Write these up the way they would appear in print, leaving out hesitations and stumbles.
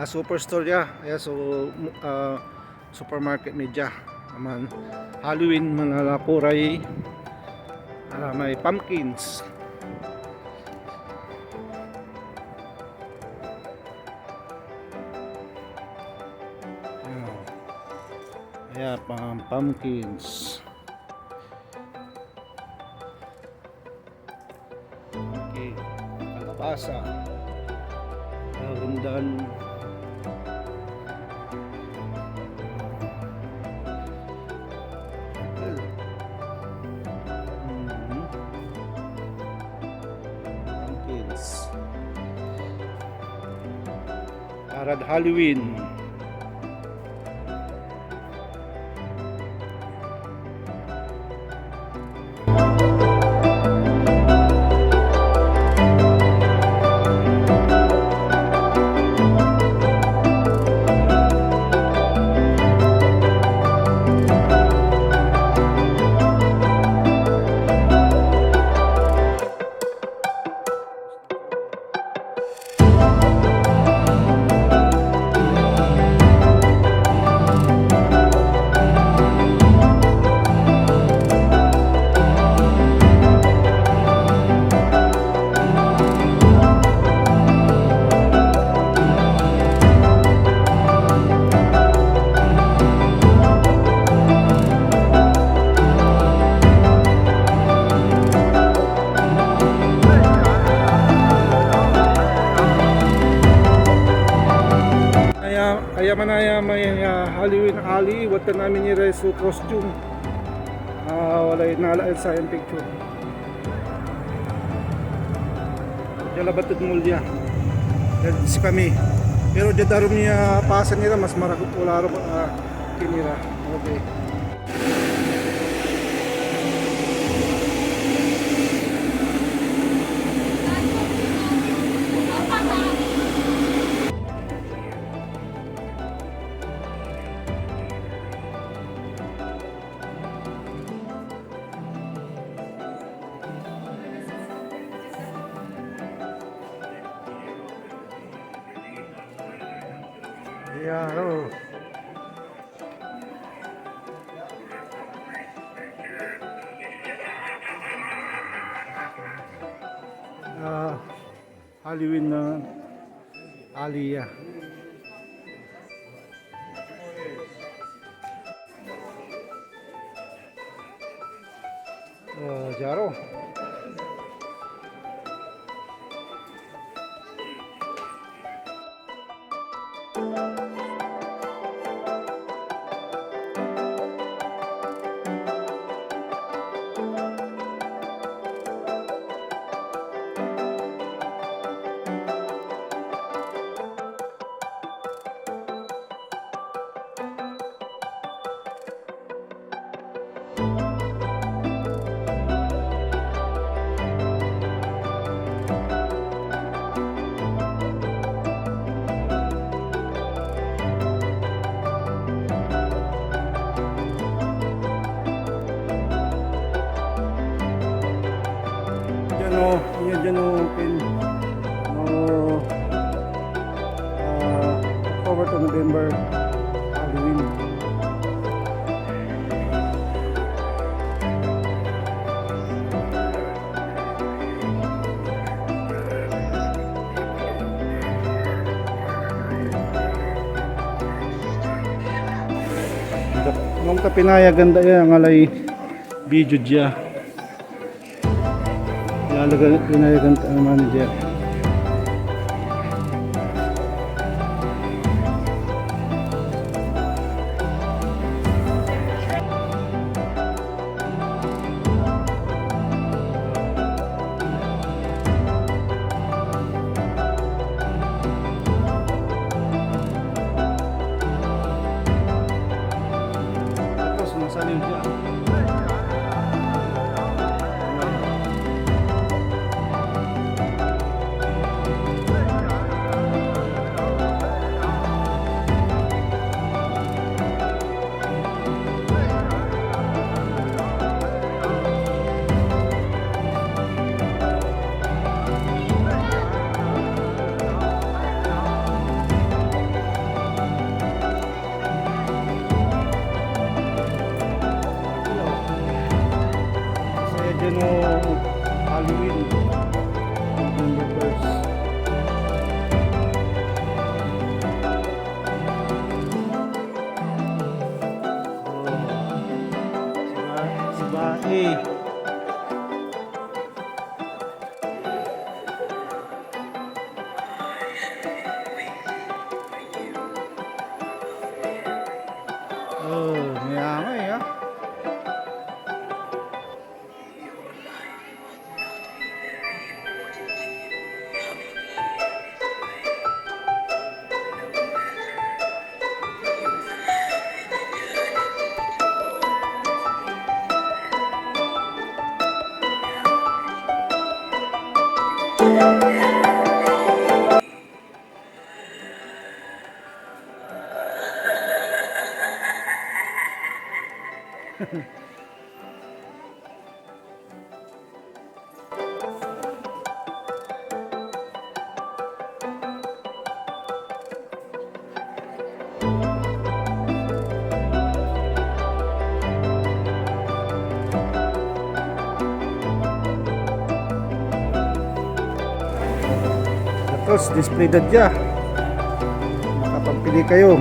Superstore ya. Ayan, so supermarket media naman. Halloween mga lapuray. May pumpkins. Ayan, pumpkins. Okay, kalabasa. Daundan. Parad Halloween. Kaya manaya may Halloween alley, wata namin ni reso costume. Wala inalaan sa yung picture. Diyan labatid mulya. Diyan si kami. Pero diyan darum niya pasan nila mas maragot wala ro kinira. Okay. Yeah, oh. Halloween na Aliyah. Jaro. Yan open October to November Halloween. Nung tapinaya ganda yan ang alay video dya. Lalaga pinayagan ang manager. Tapos masaliw dyan. dyan o Halloween. November 1st. Si Bae. Mayamay ah. Tapos display dadya. Makapampili kayo.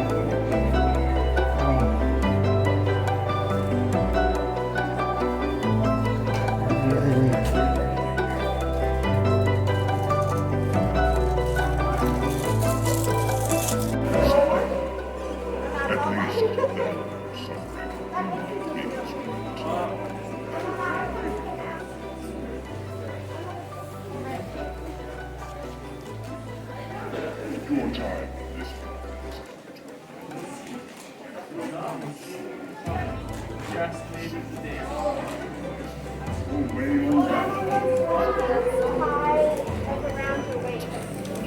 Your time. Just maybe today.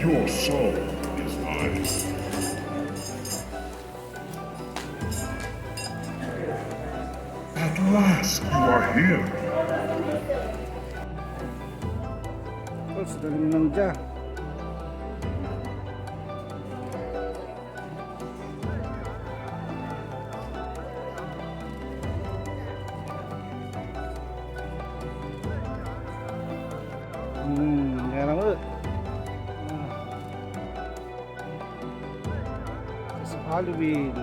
Your soul is mine. At last, you are here. Tapos dalim lang dyan. Yan ang sa Halloween.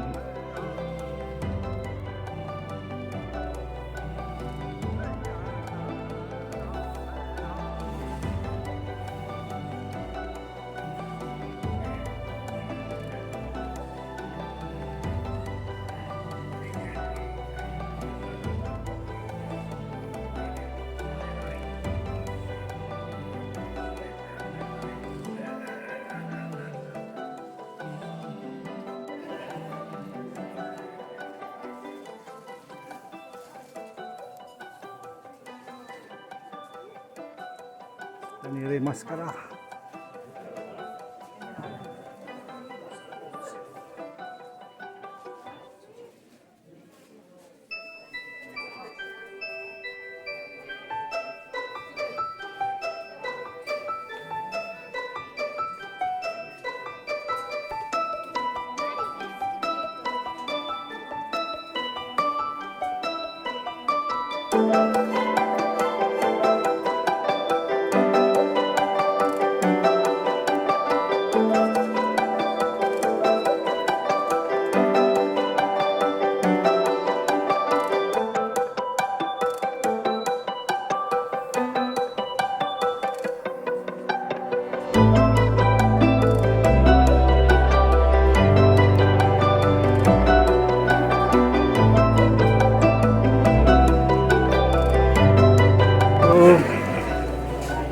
Tanire maskara.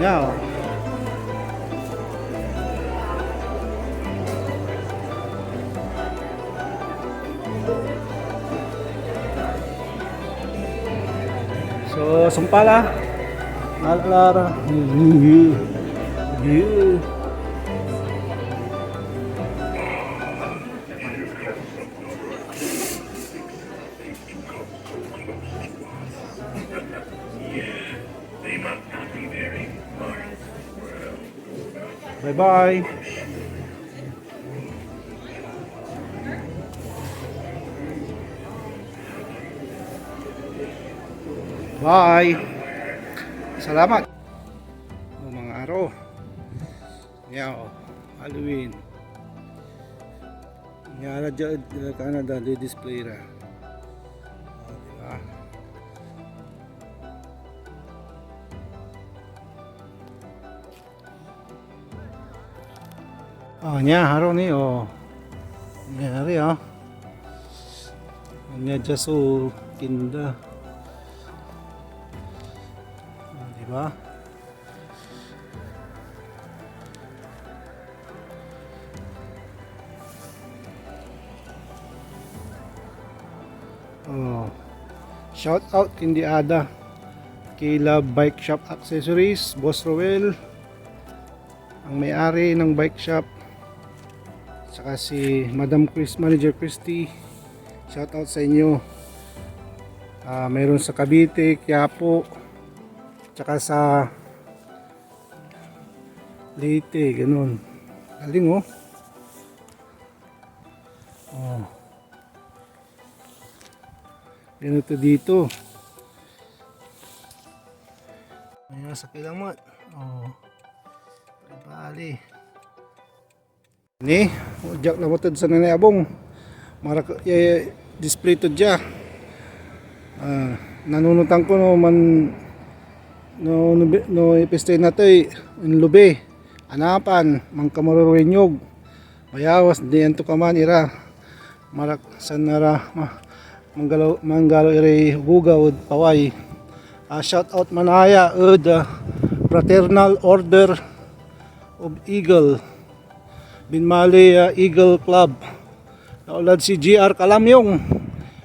Yeah. So, sumpala. Alara. They must not be very smart. Bye-bye. Bye. Salamat. Mga araw. Yeah, Halloween. Nyara dyan Canada di display ra. Diba? Nya haro ni Nyari Nya jaso tinda. Diba? Shout out Hindi Ada, Kila Bike Shop Accessories, Boss Roel, ang may-ari ng bike shop, saka si Madam Chris, Manager Christy. Shout out sa inyo. Mayroon sa Cavite, Quiapo, saka sa Leyte, ganun. Galing ganito dito. Ayan, sa kilamat. Bali. Ni, ujak na matod sa nanayabong. Marak display to dya. Nanunutan ko no ipistay na to in lube. Anapan, mangkamaruruinyog. Bayawas, diyan to kaman ira. Marak sanara manggalo iri bugaw paway. Shout out manaya Fraternal Order of Eagle, Binmali Eagle Club. Naulad si GR Kalamyong.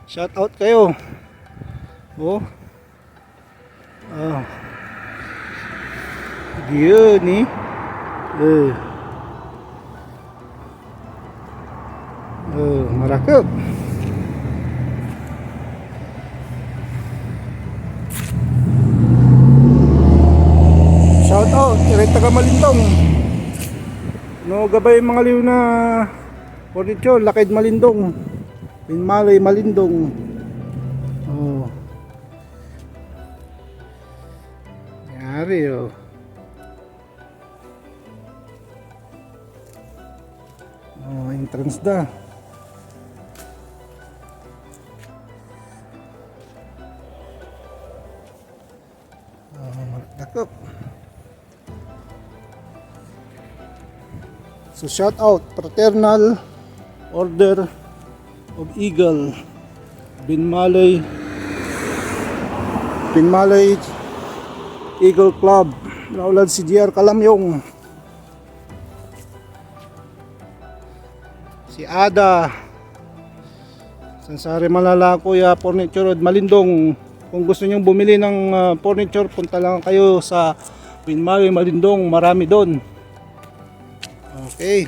Shout out kayo. Yun ni. Marakap. Shout out, irita ka Malindong. No gabay mga liw na furniture, Lakid Malindong. Binmalay Malindong. Yari entrance da. Dakop. So shout out Fraternal Order of Eagle, Binmalay Eagle Club. Naulad si GR Kalamyong, si Ada, Sansari Malalakoy Furniture od Malindong. Kung gusto nyong bumili ng furniture, punta lang kayo sa Binmalay Malindong, marami doon. Okay.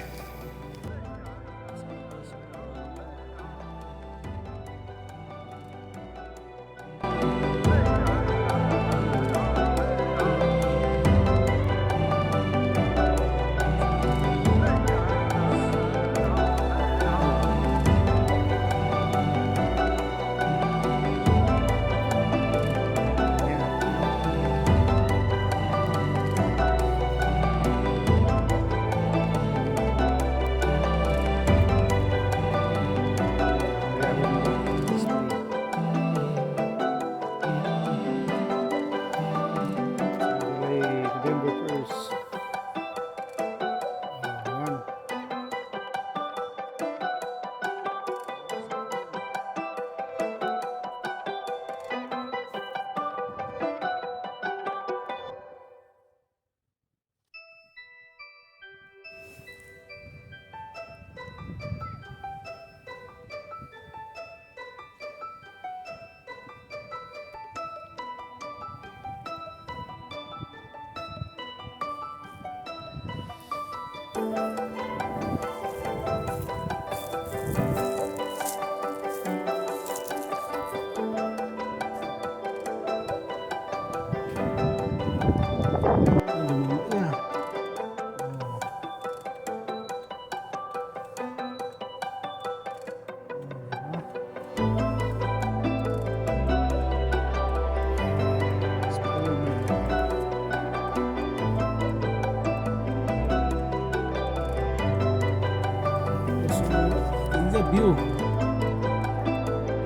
view.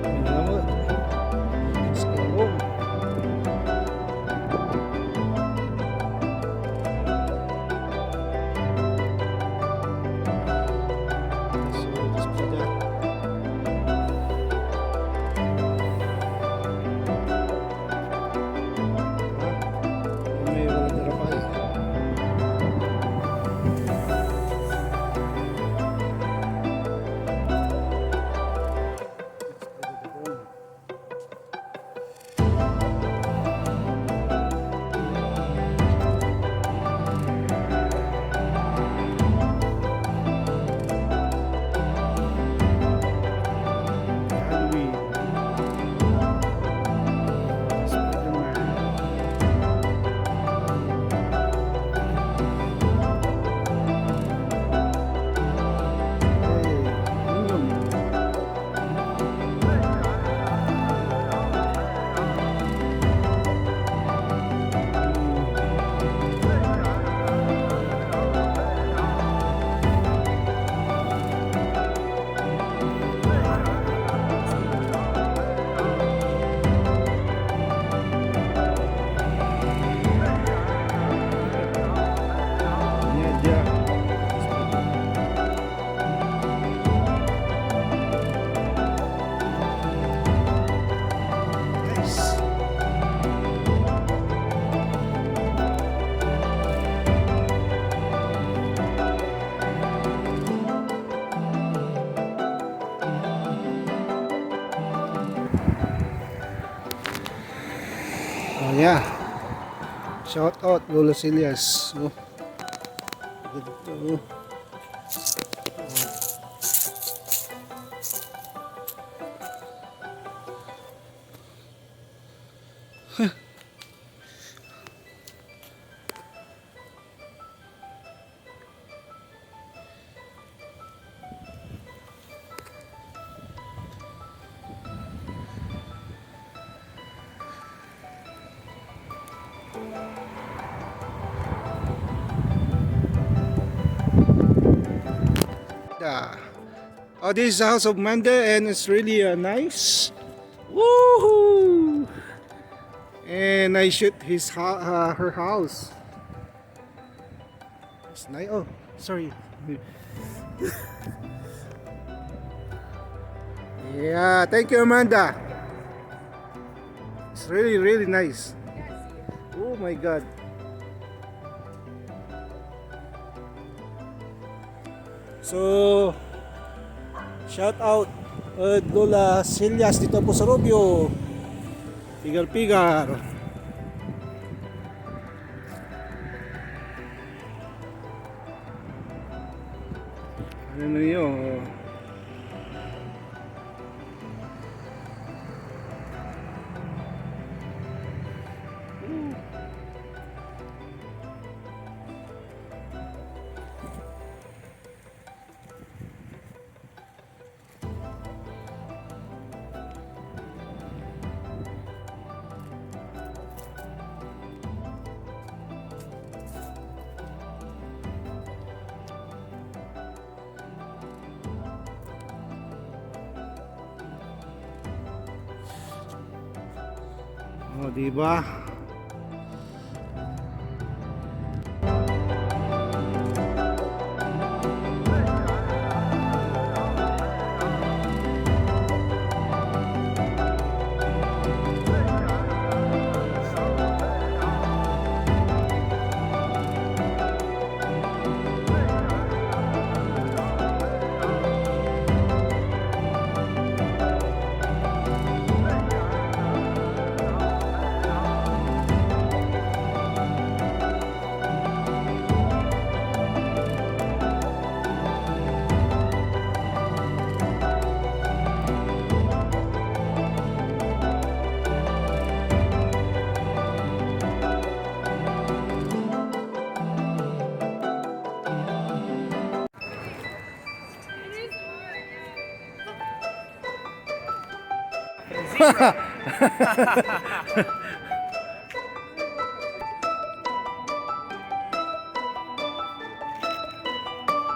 Pinamot. Let's go home. So, just do that. May wala darapay. Halloween. Spider-Man. Hey, yun. Media. Nice. Oh yeah. Shout out Lola Silias. Oh. Ganito. Yeah. Oh, this is the house of Manda, and it's really nice. Woohoo! And I shoot her house. It's nice. Oh, sorry. Yeah, thank you, Amanda. It's really, really nice. Oh my God. So, shout out Lola Silias dito po sa Rubio. Pigar-pigar. Ano na yun? Oh, diba?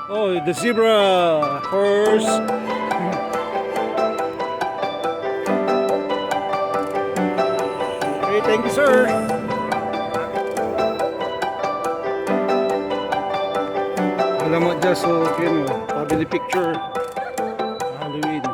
Oh, the zebra, horse. Okay, thank you sir. Alam mo dyan, so yun o, pabili picture. Halloween.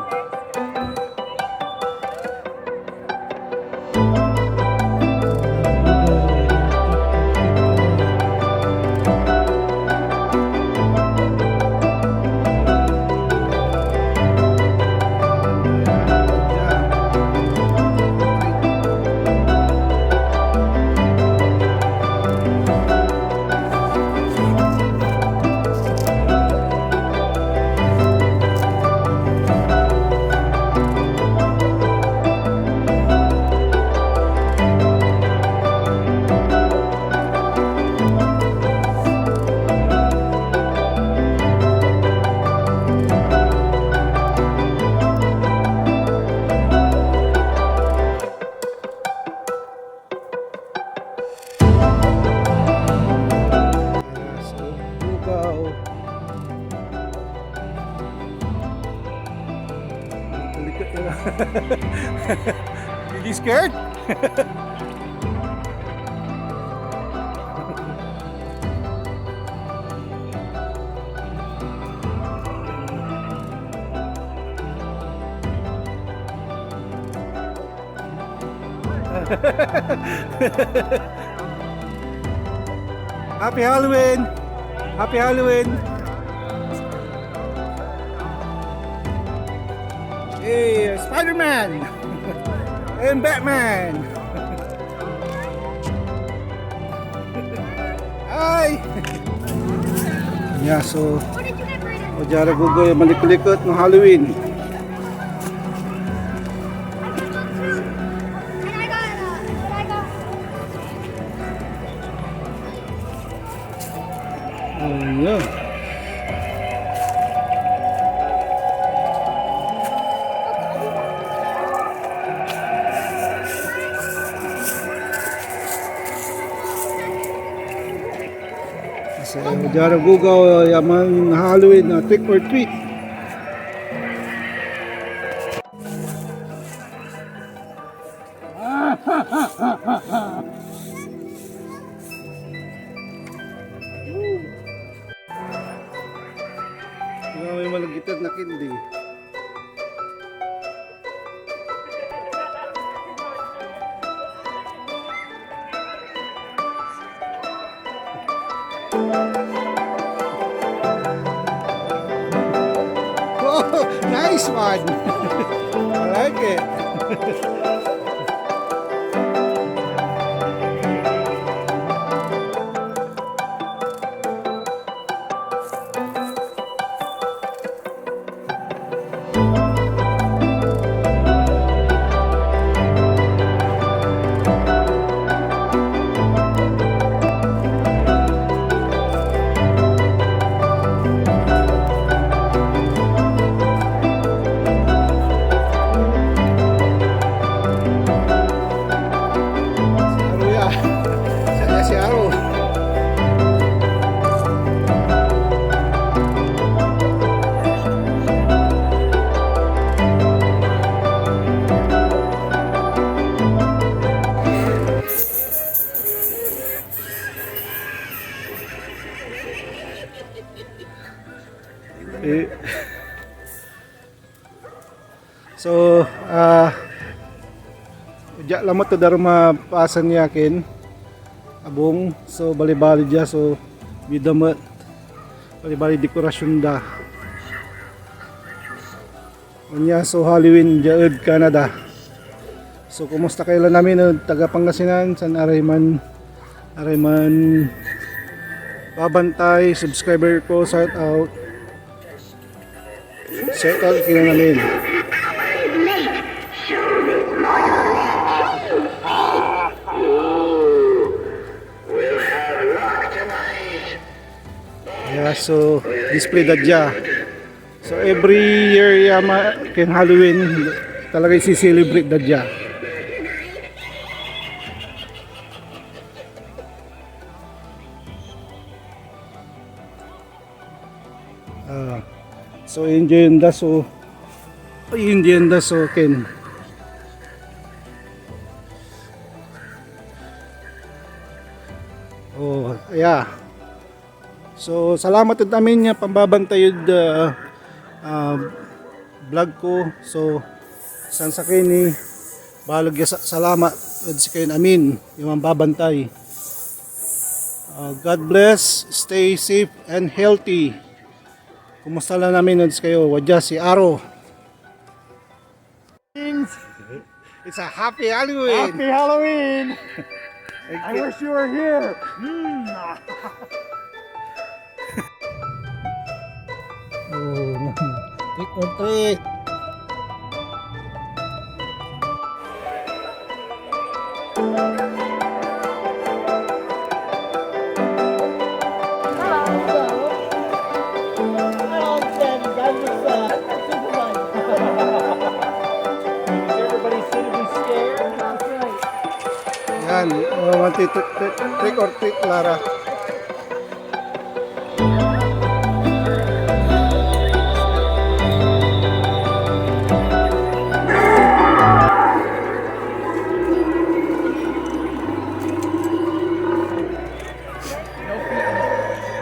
So, bukaw. Really scared? Happy Halloween! Happy Halloween! Hey, Spider-Man! And Batman! Hi! Yeah, so o diyara gugoy malikot-likot ng Halloween. Oh, yeah. So, diyara gugaw yaman Halloween na trick or treat. May malagitad na kindi. Oh, nice one! I like it. Si Aro. So, diya lamot to darma pasan yakin. Abong, so bali-bali dia, so bidamat bali-bali dekorasyon da. Unya, so Halloween jaed Canada. So kumusta kayo namin taga Pangasinan, san arayman babantay, subscriber ko, shout out kina namin. Yeah, so display dadya. So every year yama ken Halloween talaga i-celebrate dadya. So enjoy da so ken Oh, yeah. So salamat ud amin nga pambabantayod vlog ko. So san sa kini balog ya salamat ud si kayo amin yung mambabantay. God bless, stay safe and healthy. Kumusta lang namin ud kayo? Wadya si Aro. It's a happy Halloween. Happy Halloween! Thank I you. wish you were here. Oh, trick or treat. Yan, trick or treat, Lara.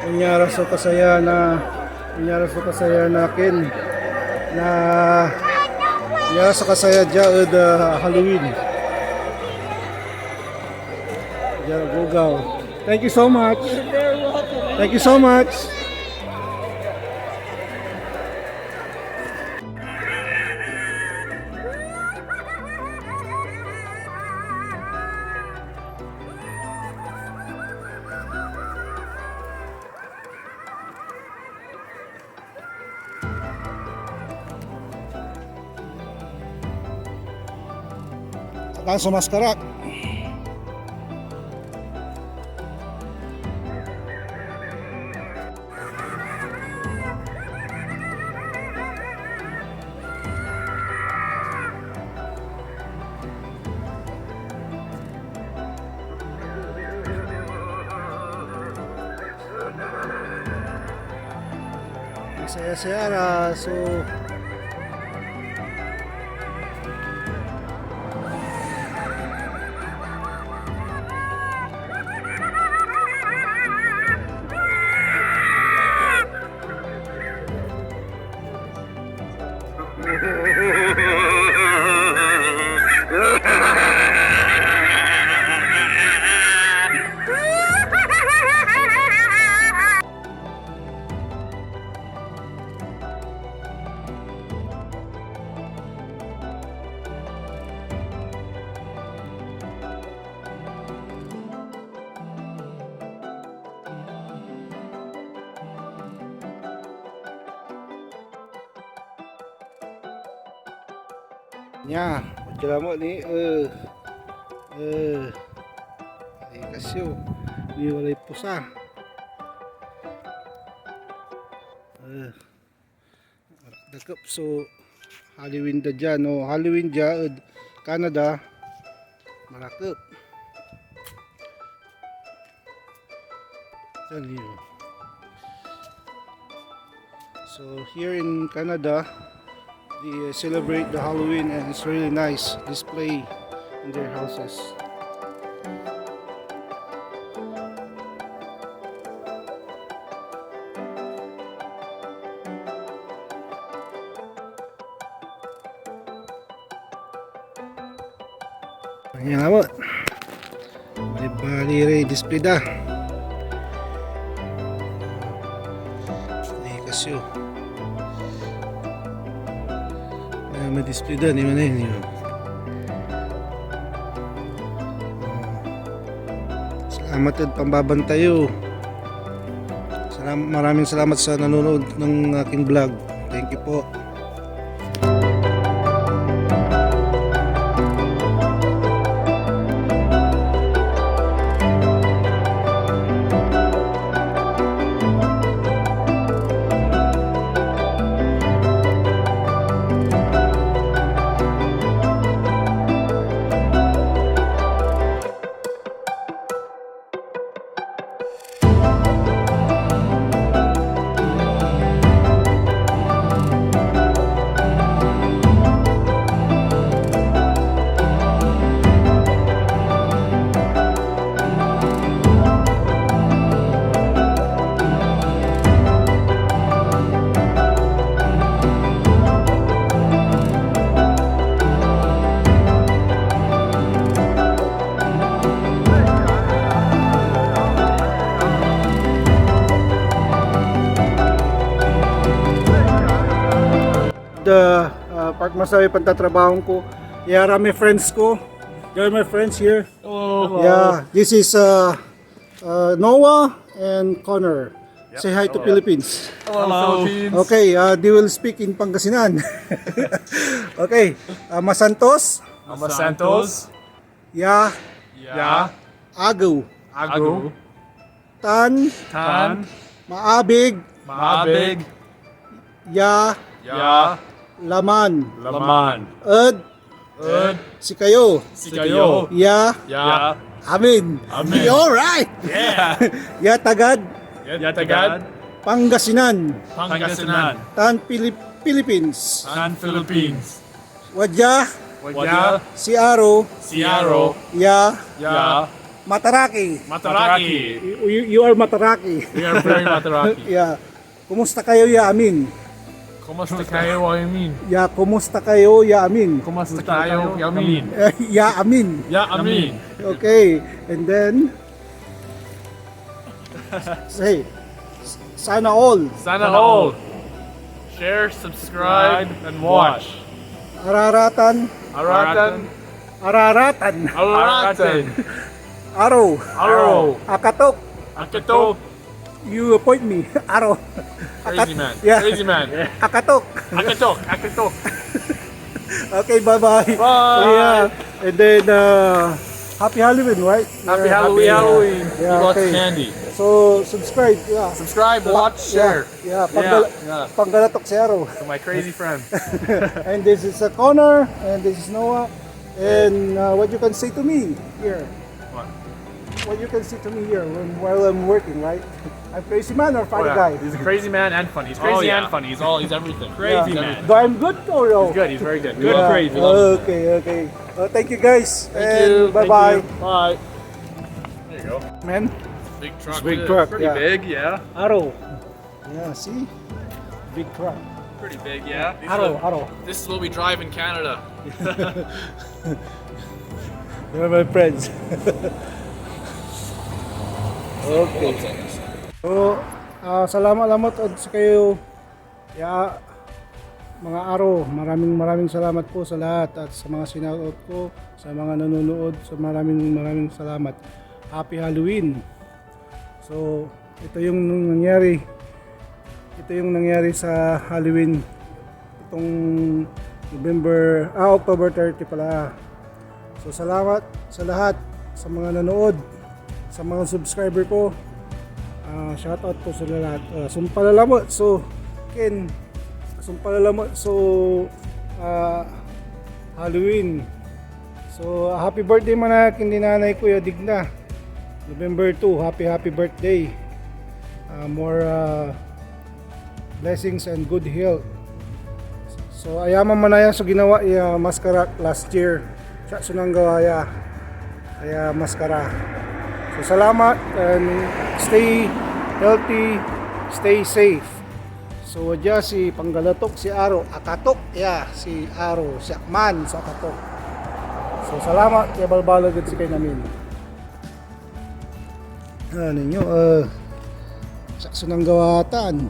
Kunyara so kasaya nakin na kunyara so kasaya jaud Halloween. Jara Bugaw. Thank you so much. Thank you so much. Langsung maskarak. Saya-saya lah, so nya, mo ni ay kasyo ni walay pusa. Dakap so Halloween da dyan, no? Halloween dyan Canada marakap. So here in Canada they celebrate the Halloween and it's really nice display in their houses. Ayan naman. Bali rin display da. Ay kasyo. May display da ni mana ini. Salamat at pambabantayo. Maraming salamat sa nanonood ng aking vlog. Thank you po. masabi pagtatrabaho ko. Yeah, rami friends ko. They're my friends here. Hello. Yeah, this is Noah and Connor. Say hi to Philippines. Hello. Philippines. Okay, they will speak in Pangasinan. Okay, Masantos, Ama Santos. Ya, Ya. Agaw, Agu. Tan, Tan. Maabig, Maabig. Ya, Ya. Laman, Laman. Ed, Sikayo, Sikayo. Ya, Ya. Amin. Amin. Alright. Yeah. Ya Tagad, Yatagad. Pangasinan, Pangasinan. Tan Philippines, Tan Philippines. Wadya, Wajah. Siaro, Siaro. Ya, Ya. Mataraki. Mataraki. You are Mataraki. We are very Mataraki. Yeah. Kumusta kayo, Ya Amin? Kumusta kayo, Yamin? Ya, kumusta kayo, Ya Amin? Kumusta kayo, Yamin? Ya Amin. Ya, Amin. Okay. And then, say, sana all. Sana all. Share, subscribe, and watch. Araratan, Aratan. araratan, Aratan. araw, Araw. akatok, Akatok. you appoint me, araw. Crazy man. Yeah. Crazy man. Akatok. Akatok. Akatok. Okay, bye-bye. Bye. Yeah. And then, happy Halloween, right? Happy Yeah. Halloween. Yeah, Eat lots of okay. candy. So, subscribe. Yeah. Subscribe, watch, share. Yeah, Yeah. Panggalatok si Araw. To my crazy friend. And this is Connor, and this is Noah. And what you can say to me here? What? What you can say to me here while I'm working, right? I'm crazy man or funny guy? He's a crazy man and funny. He's crazy and funny. He's everything. Crazy man. Do I'm good or no? He's good. He's very good. Good Yeah. crazy. Love him. Okay, okay. Thank you guys. Thank and you. Bye-bye. Thank you. Bye. There you go. Man, Big truck. Big truck, Pretty yeah. big, yeah. Araw. Yeah, see? Big truck. Pretty big, yeah. Araw. This is what we drive in Canada. You're my friends. Okay. So, salamat sa kayo. Ya, mga araw, maraming salamat po sa lahat at sa mga sinout ko, sa mga nanonood, sa maraming salamat. Happy Halloween. So, ito yung nangyari. Ito yung nangyari sa Halloween itong October 30 pala. So, salamat sa lahat, sa mga nanood, sa mga subscriber ko. Shoutout po sa lahat. Sumpalalamot. So, Ken, sumpalalamot. So, Halloween. So, happy birthday man kindi nanay Kuya Digna. November 2, happy birthday. More blessings and good health. So, ayaman man na yan so ginawa maskara last year. Sa sunang gawaya. Kaya maskara. So, salamat and stay healthy, stay safe. So, wadya si Panggalatok, si Aro, Akatok, si Aro, si Akman, sa Akatok. So, salamat, kaya balbalagad si kayo namin. Ninyo, sa sunang gawatan.